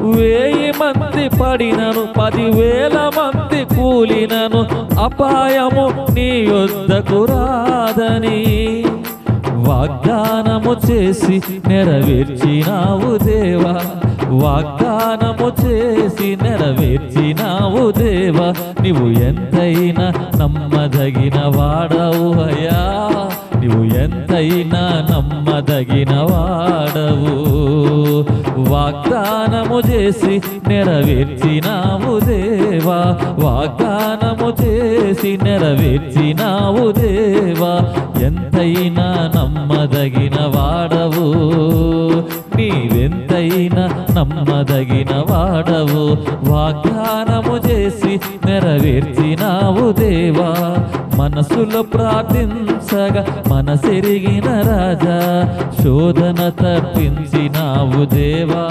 1000 మంది పడినను 10,000 మంది కూలినను అపాయము నీ యొద్దకు రాదని వాగ్దానము చేసి నెరవేర్చినావు దేవా, వాగ్దానము చేసి నెరవేర్చినావు దేవా. నీవు ఎంతైనా నమ్మదగిన వాడవు అయ్యా, నీవు ఎంతైనా నమ్మదగిన వాడవు. వాగ్దానము చేసి నెరవేర్చినావు దేవా, వాగ్దానము చేసి నెరవేర్చినావు దేవా. ఎంతైనా నమ్మదగిన వాడవు, నీవెంతైనా నమ్మదగిన వాడవు. వాగ్దానము చేసి నెరవేర్చినావు దేవా. మనసులో ప్రార్థించగా మనసెరిగిన రాజా, శోధన తప్పించినావు దేవా.